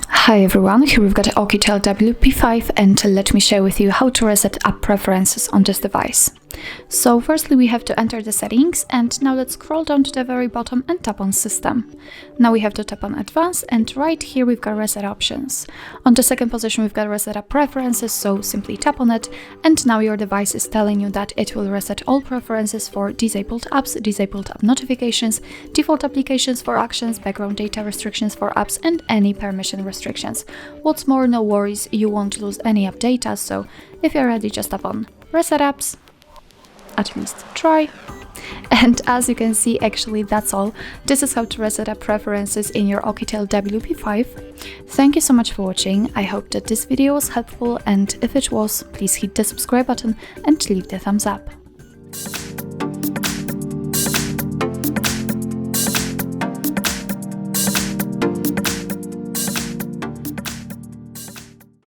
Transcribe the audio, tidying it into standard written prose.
Hi everyone, here we've got OUKITEL WP5 and let me share with you how to reset app preferences on this device. So firstly we have to enter the settings, and now let's scroll down to the very bottom and tap on System. Now we have to tap on Advanced, and right here we've got Reset Options. On the second position we've got Reset App Preferences, so simply tap on it, and now your device is telling you that it will reset all preferences for disabled apps, disabled app notifications, default applications for actions, background data restrictions for apps, and any permission restrictions. What's more, no worries, you won't lose any app data, so if you're ready, just tap on Reset Apps. At least try. And as you can see, actually that's all. This is how to reset app preferences in your OUKITEL WP5. Thank you so much for watching. I hope that this video was helpful, and if it was, please hit the subscribe button and leave the thumbs up.